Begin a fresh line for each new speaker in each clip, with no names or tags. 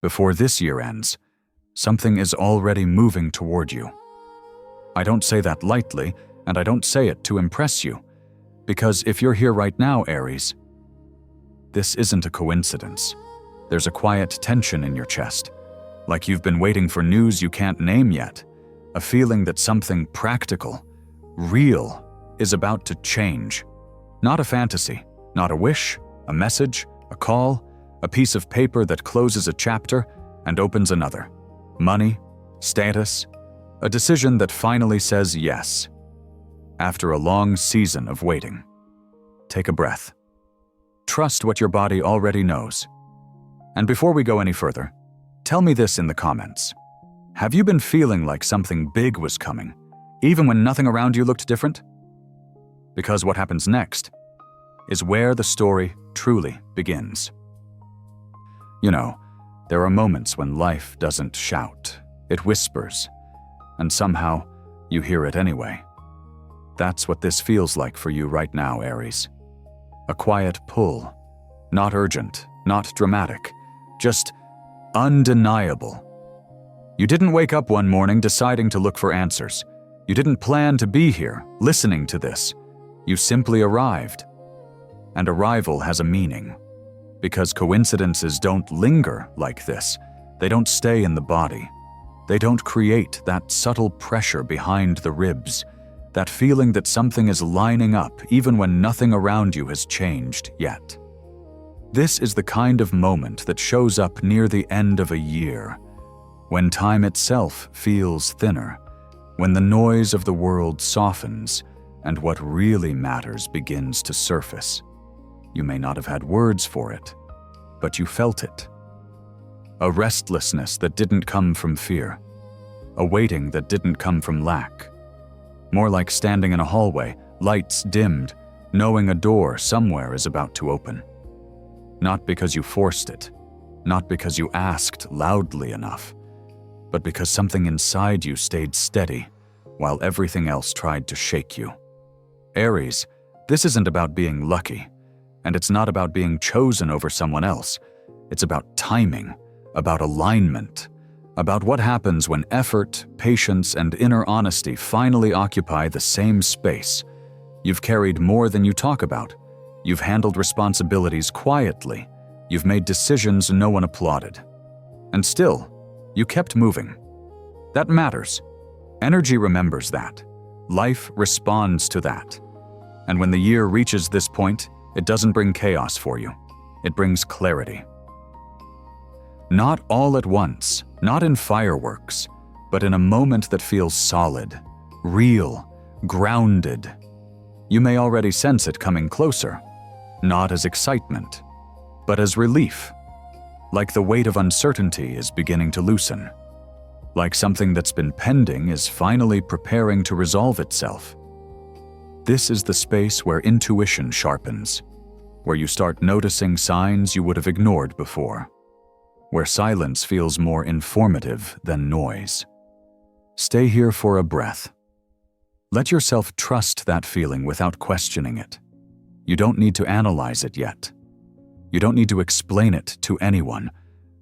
Before this year ends, something is already moving toward you. I don't say that lightly, and I don't say it to impress you, because if you're here right now, Aries, this isn't a coincidence. There's a quiet tension in your chest, like you've been waiting for news you can't name yet, a feeling that something practical, real, is about to change. Not a fantasy, not a wish, a message, a call, a piece of paper that closes a chapter and opens another. Money, status, a decision that finally says yes. After a long season of waiting. Take a breath. Trust what your body already knows. And before we go any further, tell me this in the comments. Have you been feeling like something big was coming, even when nothing around you looked different? Because what happens next is where the story truly begins. You know, there are moments when life doesn't shout, it whispers, and somehow you hear it anyway. That's what this feels like for you right now, Aries. A quiet pull, not urgent, not dramatic, just undeniable. You didn't wake up one morning deciding to look for answers. You didn't plan to be here, listening to this. You simply arrived. And arrival has a meaning. Because coincidences don't linger like this. They don't stay in the body. They don't create that subtle pressure behind the ribs, that feeling that something is lining up even when nothing around you has changed yet. This is the kind of moment that shows up near the end of a year, when time itself feels thinner, when the noise of the world softens and what really matters begins to surface. You may not have had words for it, but you felt it. A restlessness that didn't come from fear, a waiting that didn't come from lack. More like standing in a hallway, lights dimmed, knowing a door somewhere is about to open. Not because you forced it, not because you asked loudly enough, but because something inside you stayed steady while everything else tried to shake you. Aries, this isn't about being lucky, and it's not about being chosen over someone else. It's about timing, about alignment, about what happens when effort, patience, and inner honesty finally occupy the same space. You've carried more than you talk about. You've handled responsibilities quietly. You've made decisions no one applauded. And still, you kept moving. That matters. Energy remembers that. Life responds to that. And when the year reaches this point, it doesn't bring chaos for you. It brings clarity. Not all at once, not in fireworks, but in a moment that feels solid, real, grounded. You may already sense it coming closer, not as excitement, but as relief. Like the weight of uncertainty is beginning to loosen. Like something that's been pending is finally preparing to resolve itself. This is the space where intuition sharpens, where you start noticing signs you would have ignored before, where silence feels more informative than noise. Stay here for a breath. Let yourself trust that feeling without questioning it. You don't need to analyze it yet. You don't need to explain it to anyone.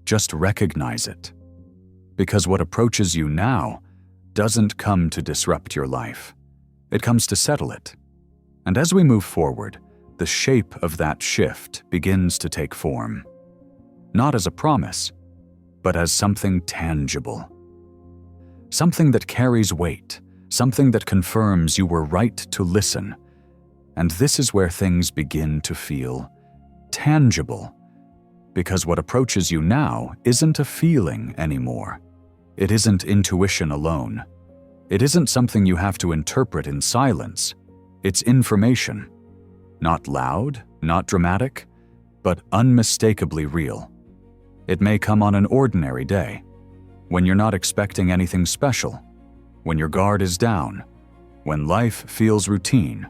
Just recognize it. Because what approaches you now doesn't come to disrupt your life. It comes to settle it. And as we move forward, the shape of that shift begins to take form. Not as a promise, but as something tangible. Something that carries weight, something that confirms you were right to listen. And this is where things begin to feel tangible. Because what approaches you now isn't a feeling anymore. It isn't intuition alone. It isn't something you have to interpret in silence. It's information. Not loud, not dramatic, but unmistakably real. It may come on an ordinary day, when you're not expecting anything special, when your guard is down, when life feels routine,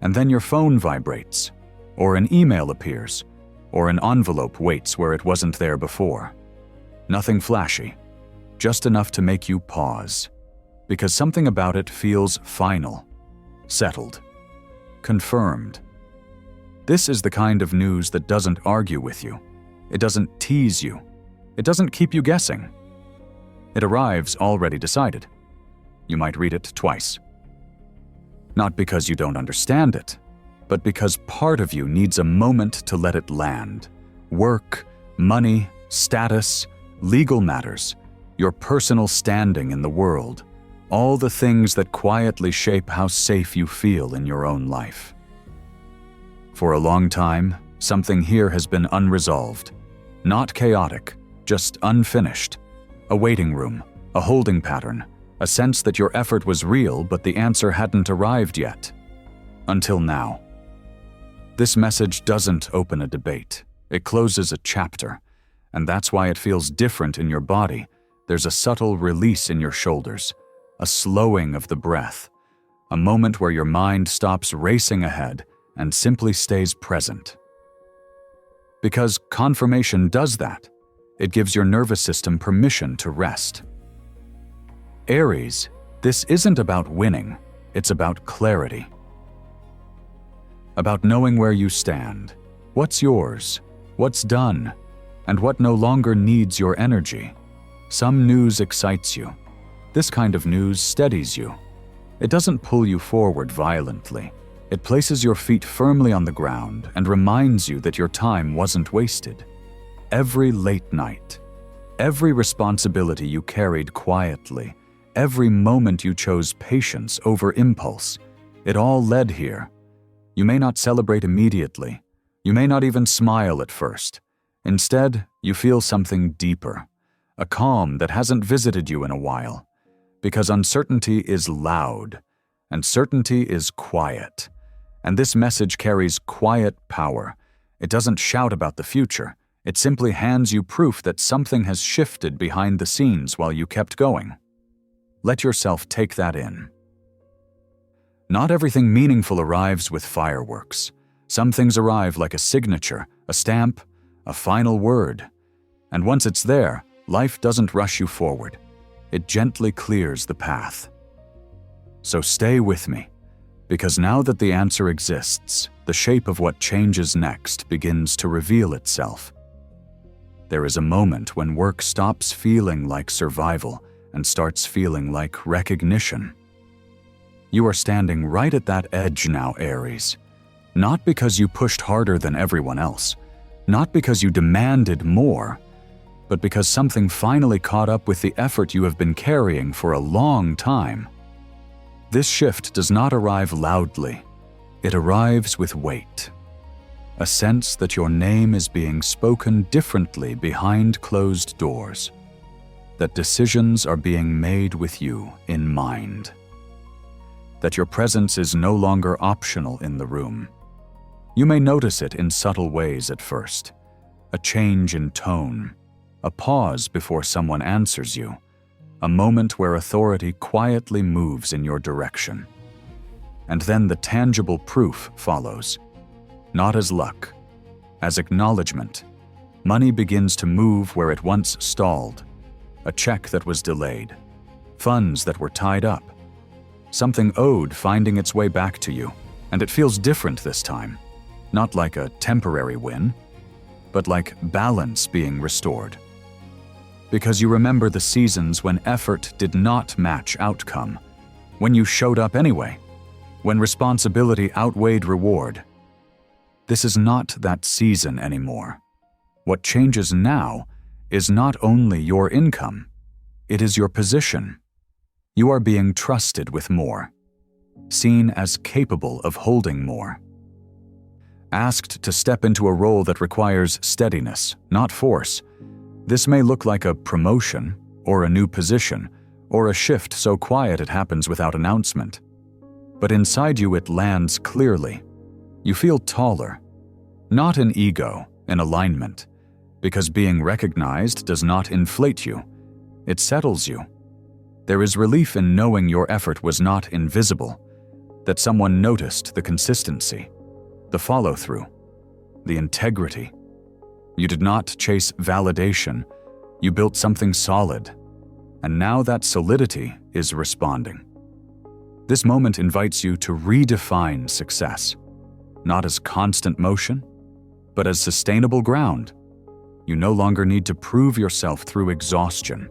and then your phone vibrates, or an email appears, or an envelope waits where it wasn't there before. Nothing flashy, just enough to make you pause, because something about it feels final, settled, confirmed. This is the kind of news that doesn't argue with you. It doesn't tease you. It doesn't keep you guessing. It arrives already decided. You might read it twice. Not because you don't understand it, but because part of you needs a moment to let it land. Work, money, status, legal matters, your personal standing in the world, all the things that quietly shape how safe you feel in your own life. For a long time, something here has been unresolved. Not chaotic, just unfinished. A waiting room, a holding pattern, a sense that your effort was real but the answer hadn't arrived yet. Until now. This message doesn't open a debate. It closes a chapter, and that's why it feels different in your body. There's a subtle release in your shoulders, a slowing of the breath, a moment where your mind stops racing ahead and simply stays present. Because confirmation does that. It gives your nervous system permission to rest. Aries, this isn't about winning, it's about clarity. About knowing where you stand, what's yours, what's done, and what no longer needs your energy. Some news excites you. This kind of news steadies you. It doesn't pull you forward violently. It places your feet firmly on the ground and reminds you that your time wasn't wasted. Every late night, every responsibility you carried quietly, every moment you chose patience over impulse, it all led here. You may not celebrate immediately. You may not even smile at first. Instead, you feel something deeper, a calm that hasn't visited you in a while. Because uncertainty is loud, and certainty is quiet. And this message carries quiet power. It doesn't shout about the future. It simply hands you proof that something has shifted behind the scenes while you kept going. Let yourself take that in. Not everything meaningful arrives with fireworks. Some things arrive like a signature, a stamp, a final word. And once it's there, life doesn't rush you forward. It gently clears the path. So stay with me, because now that the answer exists, the shape of what changes next begins to reveal itself. There is a moment when work stops feeling like survival and starts feeling like recognition. You are standing right at that edge now, Aries. Not because you pushed harder than everyone else, not because you demanded more, but because something finally caught up with the effort you have been carrying for a long time. This shift does not arrive loudly. It arrives with weight. A sense that your name is being spoken differently behind closed doors. That decisions are being made with you in mind. That your presence is no longer optional in the room. You may notice it in subtle ways at first. A change in tone. A pause before someone answers you. A moment where authority quietly moves in your direction. And then the tangible proof follows. Not as luck, as acknowledgement. Money begins to move where it once stalled. A check that was delayed. Funds that were tied up. Something owed finding its way back to you. And it feels different this time. Not like a temporary win, but like balance being restored. Because you remember the seasons when effort did not match outcome, when you showed up anyway, when responsibility outweighed reward. This is not that season anymore. What changes now is not only your income, it is your position. You are being trusted with more, seen as capable of holding more. Asked to step into a role that requires steadiness, not force. This may look like a promotion, or a new position, or a shift so quiet it happens without announcement. But inside you it lands clearly. You feel taller. Not in ego, in alignment. Because being recognized does not inflate you. It settles you. There is relief in knowing your effort was not invisible, that someone noticed the consistency, the follow-through, the integrity. You did not chase validation, you built something solid, and now that solidity is responding. This moment invites you to redefine success, not as constant motion, but as sustainable ground. You no longer need to prove yourself through exhaustion.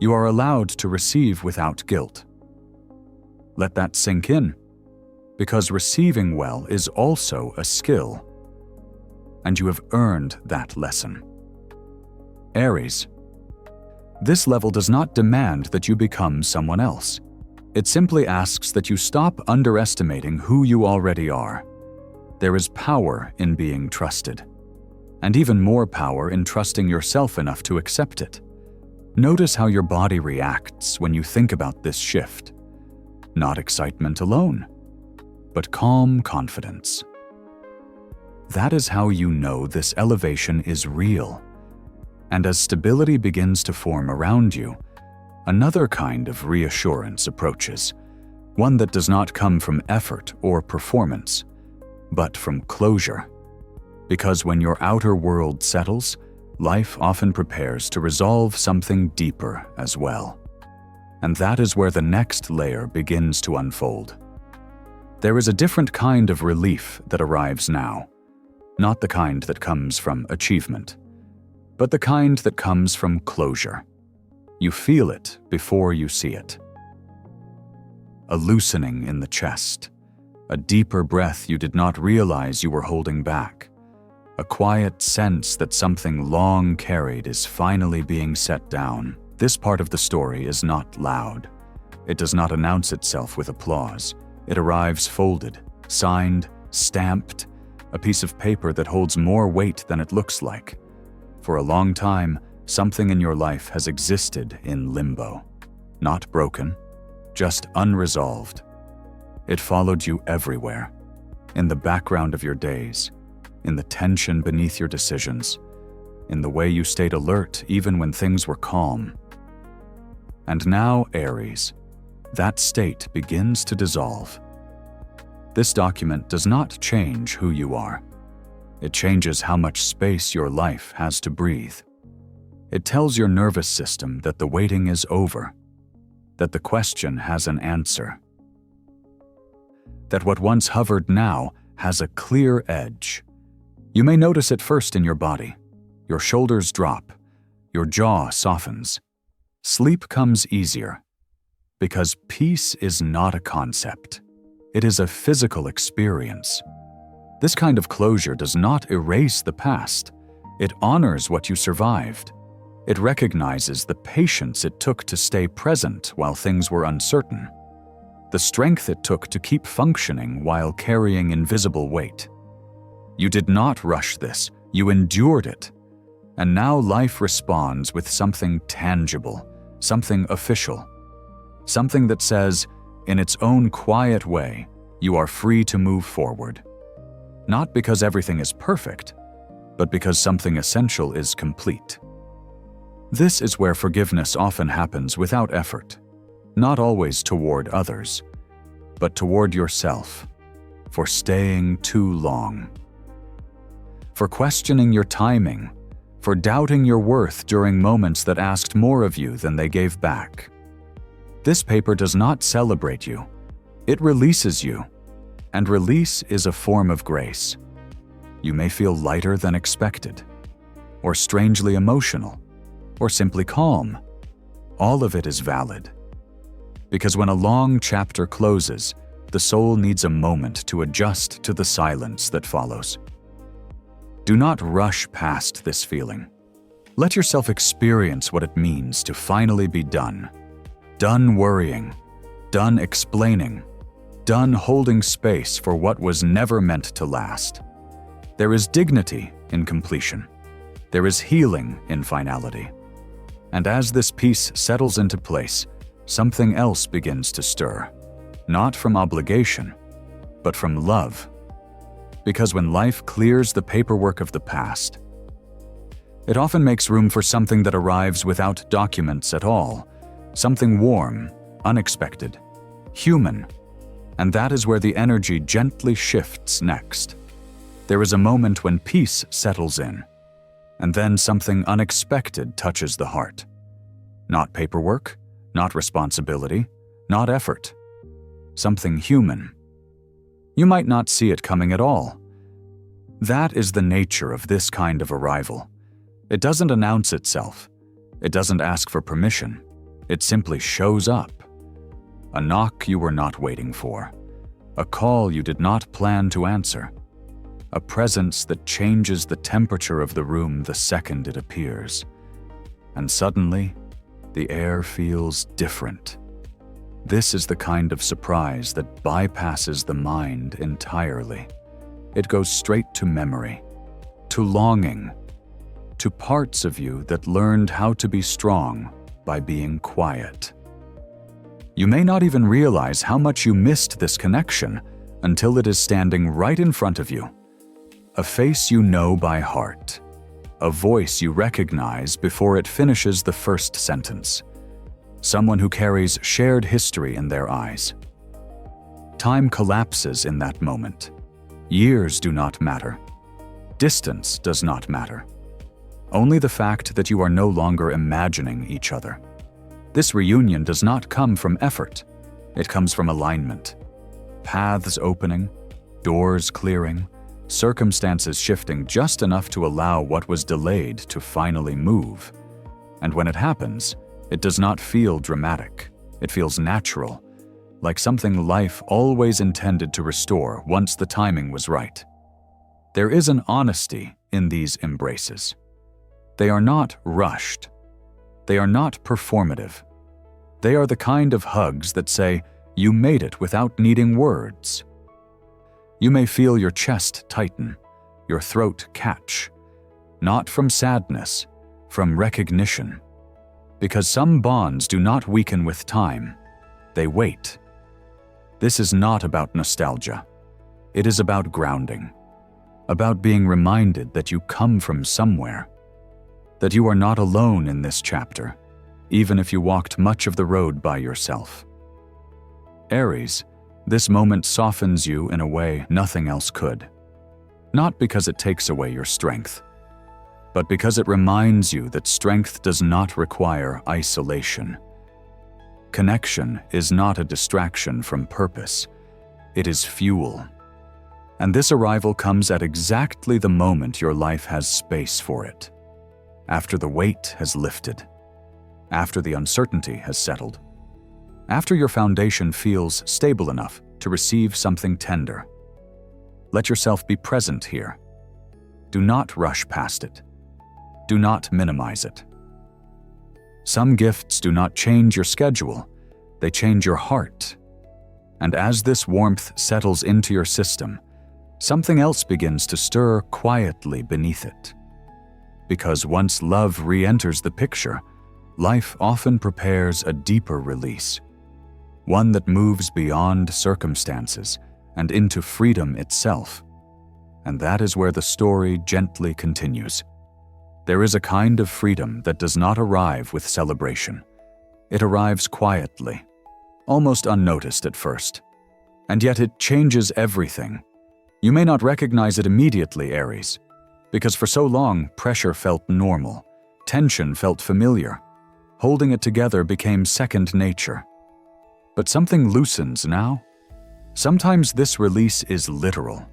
You are allowed to receive without guilt. Let that sink in, because receiving well is also a skill, and you have earned that lesson. Aries. This level does not demand that you become someone else. It simply asks that you stop underestimating who you already are. There is power in being trusted, and even more power in trusting yourself enough to accept it. Notice how your body reacts when you think about this shift. Not excitement alone, but calm confidence. That is how you know this elevation is real. And as stability begins to form around you, another kind of reassurance approaches, one that does not come from effort or performance, but from closure. Because when your outer world settles, life often prepares to resolve something deeper as well. And that is where the next layer begins to unfold. There is a different kind of relief that arrives now, not the kind that comes from achievement, but the kind that comes from closure. You feel it before you see it. A loosening in the chest, a deeper breath you did not realize you were holding back, a quiet sense that something long carried is finally being set down. This part of the story is not loud. It does not announce itself with applause. It arrives folded, signed, stamped, a piece of paper that holds more weight than it looks like. For a long time, something in your life has existed in limbo. Not broken, just unresolved. It followed you everywhere, in the background of your days, in the tension beneath your decisions, in the way you stayed alert even when things were calm. And now, Aries, that state begins to dissolve. This document does not change who you are. It changes how much space your life has to breathe. It tells your nervous system that the waiting is over, that the question has an answer, that what once hovered now has a clear edge. You may notice it first in your body. Your shoulders drop, your jaw softens. Sleep comes easier, because peace is not a concept. It is a physical experience. This kind of closure does not erase the past. It honors what you survived. It recognizes the patience it took to stay present while things were uncertain, the strength it took to keep functioning while carrying invisible weight. You did not rush this, you endured it. And now life responds with something tangible, something official, something that says, in its own quiet way, you are free to move forward. Not because everything is perfect, but because something essential is complete. This is where forgiveness often happens without effort, not always toward others, but toward yourself, for staying too long, for questioning your timing, for doubting your worth during moments that asked more of you than they gave back. This paper does not celebrate you. It releases you, and release is a form of grace. You may feel lighter than expected, or strangely emotional, or simply calm. All of it is valid. Because when a long chapter closes, the soul needs a moment to adjust to the silence that follows. Do not rush past this feeling. Let yourself experience what it means to finally be done. Done worrying, done explaining, done holding space for what was never meant to last. There is dignity in completion. There is healing in finality. And as this piece settles into place, something else begins to stir. Not from obligation, but from love. Because when life clears the paperwork of the past, it often makes room for something that arrives without documents at all, something warm, unexpected, human. And that is where the energy gently shifts next. There is a moment when peace settles in, and then something unexpected touches the heart. Not paperwork, not responsibility, not effort. Something human. You might not see it coming at all. That is the nature of this kind of arrival. It doesn't announce itself. It doesn't ask for permission. It simply shows up. A knock you were not waiting for. A call you did not plan to answer. A presence that changes the temperature of the room the second it appears. And suddenly, the air feels different. This is the kind of surprise that bypasses the mind entirely. It goes straight to memory, to longing, to parts of you that learned how to be strong by being quiet. You may not even realize how much you missed this connection until it is standing right in front of you. A face you know by heart. A voice you recognize before it finishes the first sentence. Someone who carries shared history in their eyes. Time collapses in that moment. Years do not matter. Distance does not matter. Only the fact that you are no longer imagining each other. This reunion does not come from effort. It comes from alignment. Paths opening, doors clearing, circumstances shifting just enough to allow what was delayed to finally move. And when it happens, it does not feel dramatic. It feels natural, like something life always intended to restore once the timing was right. There is an honesty in these embraces. They are not rushed. They are not performative. They are the kind of hugs that say, "You made it without needing words." You may feel your chest tighten, your throat catch, not from sadness, from recognition. Because some bonds do not weaken with time, they wait. This is not about nostalgia. It is about grounding, about being reminded that you come from somewhere, that you are not alone in this chapter, even if you walked much of the road by yourself. Aries, this moment softens you in a way nothing else could. Not because it takes away your strength, but because it reminds you that strength does not require isolation. Connection is not a distraction from purpose. It is fuel. And this arrival comes at exactly the moment your life has space for it. After the weight has lifted. After the uncertainty has settled. After your foundation feels stable enough to receive something tender. Let yourself be present here. Do not rush past it. Do not minimize it. Some gifts do not change your schedule, they change your heart. And as this warmth settles into your system, something else begins to stir quietly beneath it. Because once love re-enters the picture, life often prepares a deeper release. One that moves beyond circumstances and into freedom itself. And that is where the story gently continues. There is a kind of freedom that does not arrive with celebration. It arrives quietly, almost unnoticed at first. And yet it changes everything. You may not recognize it immediately, Aries, because for so long pressure felt normal, tension felt familiar. Holding it together became second nature. But something loosens now. Sometimes this release is literal.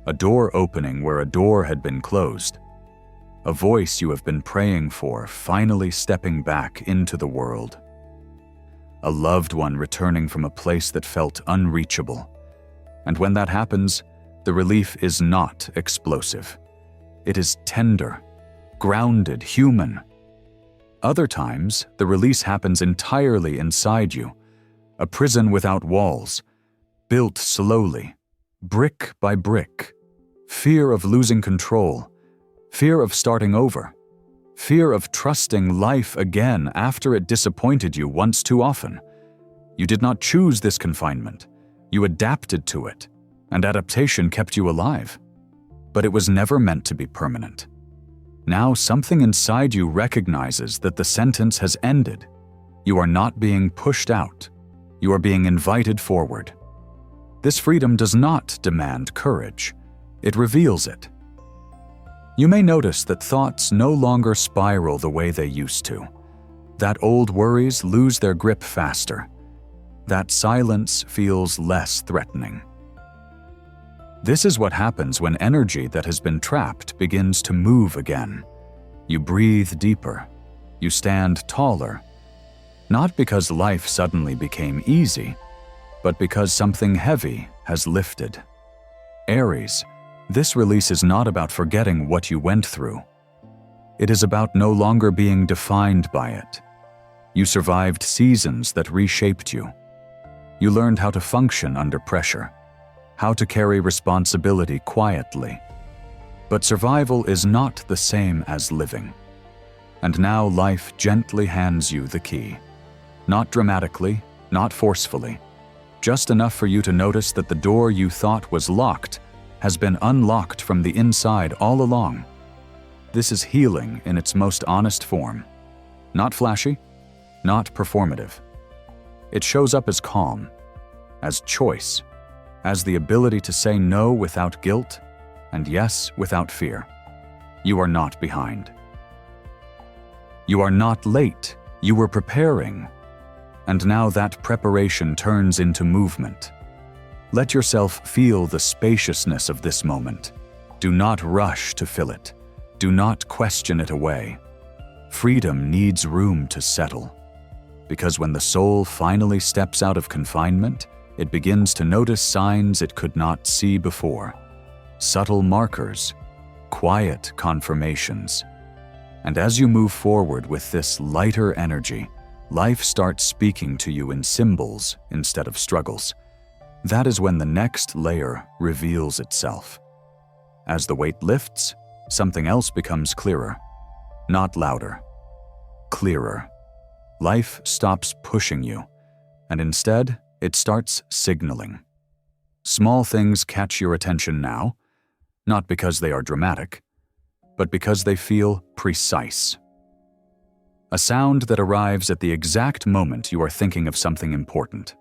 A door opening where a door had been closed. A voice you have been praying for finally stepping back into the world. A loved one returning from a place that felt unreachable. And when that happens, the relief is not explosive. It is tender, grounded, human. Other times, the release happens entirely inside you, a prison without walls, built slowly, brick by brick. Fear of losing control, fear of starting over, fear of trusting life again after it disappointed you once too often. You did not choose this confinement. You adapted to it, and adaptation kept you alive. But it was never meant to be permanent. Now something inside you recognizes that the sentence has ended. You are not being pushed out. You are being invited forward. This freedom does not demand courage. It reveals it. You may notice that thoughts no longer spiral the way they used to. That old worries lose their grip faster. That silence feels less threatening. This is what happens when energy that has been trapped begins to move again. You breathe deeper. You stand taller. Not because life suddenly became easy, but because something heavy has lifted. Aries, this release is not about forgetting what you went through. It is about no longer being defined by it. You survived seasons that reshaped you. You learned how to function under pressure, how to carry responsibility quietly. But survival is not the same as living. And now life gently hands you the key. Not dramatically, not forcefully, just enough for you to notice that the door you thought was locked has been unlocked from the inside all along. This is healing in its most honest form. Not flashy, not performative. It shows up as calm, as choice, as the ability to say no without guilt and yes without fear. You are not behind. You are not late. You were preparing. And now that preparation turns into movement. Let yourself feel the spaciousness of this moment. Do not rush to fill it. Do not question it away. Freedom needs room to settle. Because when the soul finally steps out of confinement, it begins to notice signs it could not see before. Subtle markers, quiet confirmations. And as you move forward with this lighter energy, life starts speaking to you in symbols instead of struggles. That is when the next layer reveals itself. As the weight lifts, something else becomes clearer. Not louder, clearer. Life stops pushing you, and instead, it starts signaling. Small things catch your attention now, not because they are dramatic, but because they feel precise. A sound that arrives at the exact moment you are thinking of something important.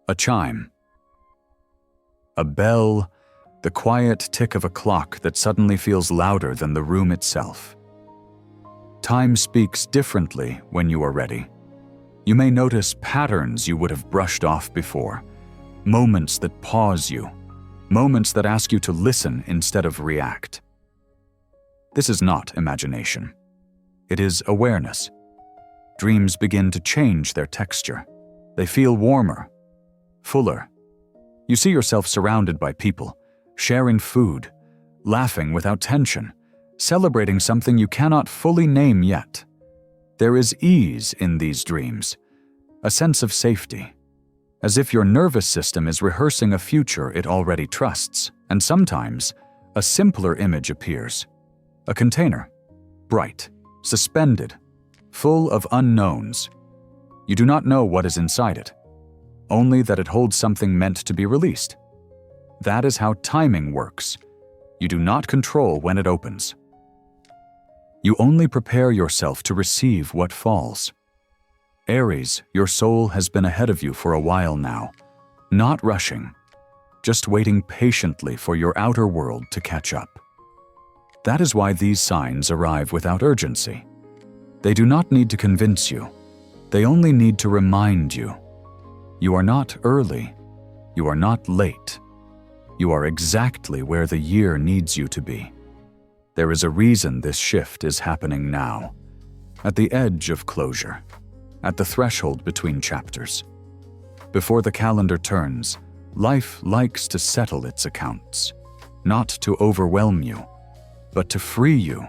A chime. A bell, the quiet tick of a clock that suddenly feels louder than the room itself. Time speaks differently when you are ready. You may notice patterns you would have brushed off before, moments that pause you, moments that ask you to listen instead of react. This is not imagination. It is awareness. Dreams begin to change their texture. They feel warmer, fuller. You see yourself surrounded by people, sharing food, laughing without tension, celebrating something you cannot fully name yet. There is ease in these dreams, a sense of safety, as if your nervous system is rehearsing a future it already trusts, and sometimes a simpler image appears. A container, bright, suspended, full of unknowns. You do not know what is inside it, only that it holds something meant to be released. That is how timing works. You do not control when it opens. You only prepare yourself to receive what falls. Aries, your soul has been ahead of you for a while now, not rushing, just waiting patiently for your outer world to catch up. That is why these signs arrive without urgency. They do not need to convince you. They only need to remind you. You are not early. You are not late. You are exactly where the year needs you to be. There is a reason this shift is happening now, at the edge of closure, at the threshold between chapters. Before the calendar turns, life likes to settle its accounts, not to overwhelm you, but to free you.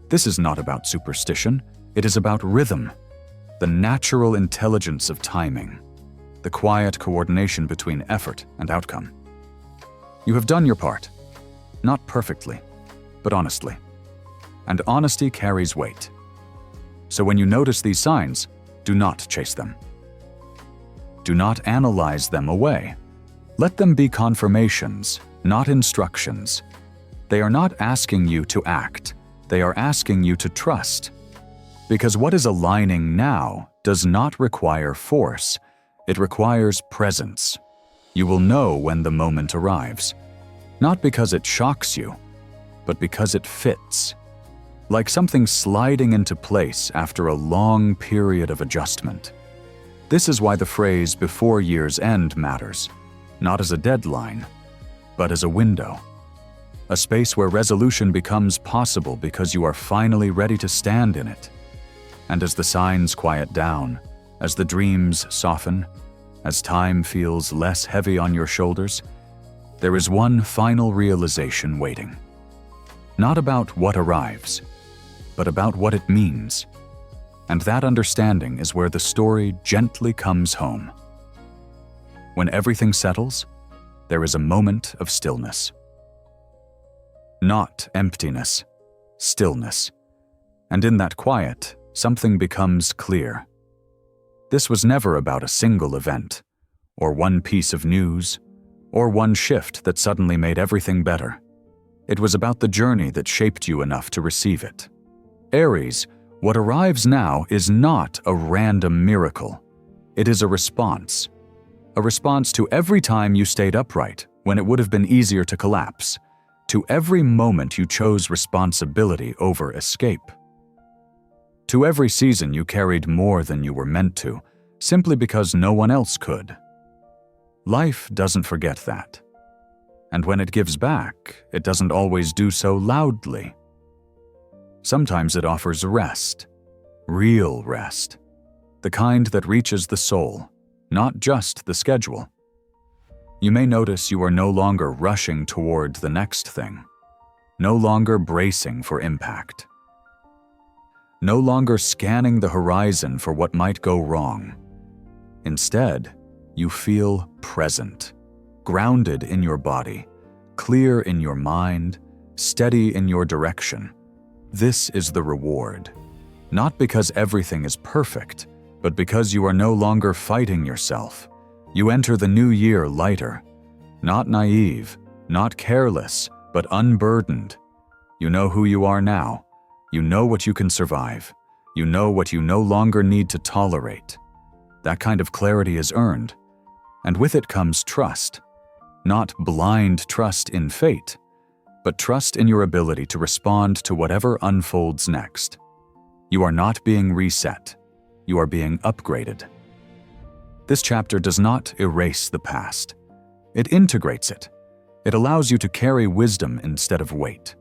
This is not about superstition, it is about rhythm, the natural intelligence of timing, the quiet coordination between effort and outcome. You have done your part, not perfectly, but honestly. And honesty carries weight. So when you notice these signs, do not chase them. Do not analyze them away. Let them be confirmations, not instructions. They are not asking you to act, they are asking you to trust. Because what is aligning now does not require force, it requires presence. You will know when the moment arrives, not because it shocks you, but because it fits, like something sliding into place after a long period of adjustment. This is why the phrase "before year's end" matters, not as a deadline, but as a window. a space where resolution becomes possible because you are finally ready to stand in it. And as the signs quiet down, as the dreams soften, as time feels less heavy on your shoulders, there is one final realization waiting. Not about what arrives, but about what it means. And that understanding is where the story gently comes home. When everything settles, there is a moment of stillness. Not emptiness, stillness. And in that quiet, something becomes clear. This was never about a single event, or one piece of news, or one shift that suddenly made everything better. It was about the journey that shaped you enough to receive it. Aries, what arrives now is not a random miracle. It is a response. A response to every time you stayed upright when it would have been easier to collapse, to every moment you chose responsibility over escape. To every season you carried more than you were meant to, simply because no one else could. Life doesn't forget that. And when it gives back, it doesn't always do so loudly. Sometimes it offers rest, real rest, the kind that reaches the soul, not just the schedule. You may notice you are no longer rushing toward the next thing, no longer bracing for impact, no longer scanning the horizon for what might go wrong. Instead, you feel present, grounded in your body, clear in your mind, steady in your direction. This is the reward, not because everything is perfect, but because you are no longer fighting yourself. You enter the new year lighter, not naive, not careless, but unburdened. You know who you are now. You know what you can survive. You know what you no longer need to tolerate. That kind of clarity is earned, and with it comes trust. Not blind trust in fate, but trust in your ability to respond to whatever unfolds next. You are not being reset. You are being upgraded. This chapter does not erase the past. It integrates it. It allows you to carry wisdom instead of weight,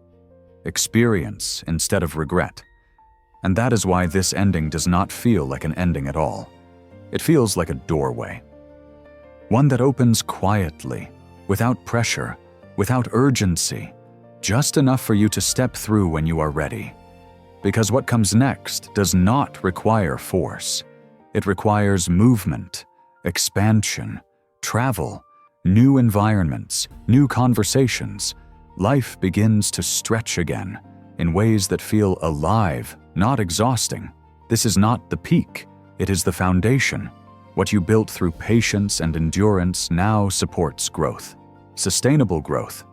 experience instead of regret. And that is why this ending does not feel like an ending at all. It feels like a doorway. One that opens quietly, without pressure, without urgency, just enough for you to step through when you are ready. Because what comes next does not require force. It requires movement, expansion, travel, new environments, new conversations. Life begins to stretch again in ways that feel alive, not exhausting. This is not the peak, it is the foundation. What you built through patience and endurance now supports growth, sustainable growth.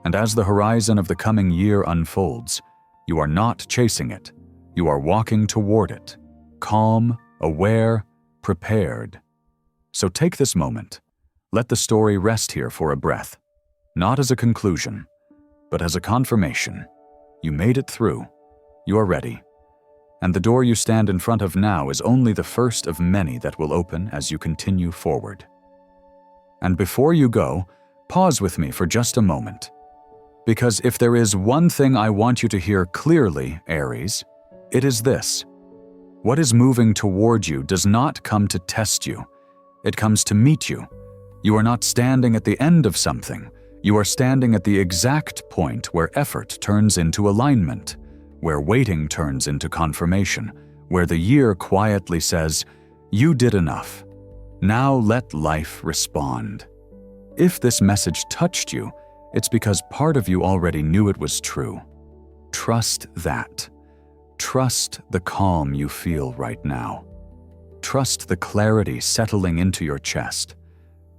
And as the horizon of the coming year unfolds, you are not chasing it, you are walking toward it, calm, aware, prepared. So take this moment. Let the story rest here for a breath, not as a conclusion, but as a confirmation. You made it through. You are ready. And the door you stand in front of now is only the first of many that will open as you continue forward. And before you go, pause with me for just a moment. Because if there is one thing I want you to hear clearly, Aries, it is this. What is moving toward you does not come to test you. It comes to meet you. You are not standing at the end of something. You are standing at the exact point where effort turns into alignment, where waiting turns into confirmation, where the year quietly says, "You did enough. Now let life respond." If this message touched you, it's because part of you already knew it was true. Trust that. Trust the calm you feel right now. Trust the clarity settling into your chest.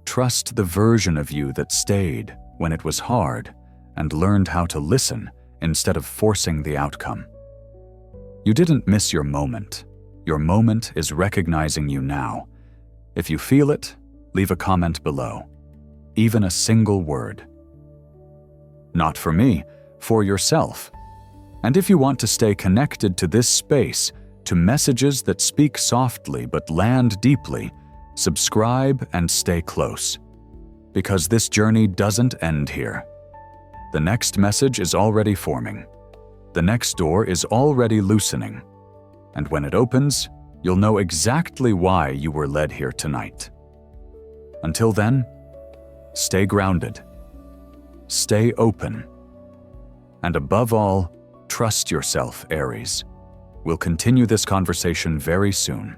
Trust the version of you that stayed when it was hard and learned how to listen instead of forcing the outcome. You didn't miss your moment. Your moment is recognizing you now. If you feel it, leave a comment below. Even a single word. Not for me, for yourself. And if you want to stay connected to this space, to messages that speak softly but land deeply, subscribe and stay close. Because this journey doesn't end here. The next message is already forming. The next door is already loosening. And when it opens, you'll know exactly why you were led here tonight. Until then, stay grounded, stay open, and above all, trust yourself, Aries. We'll continue this conversation very soon.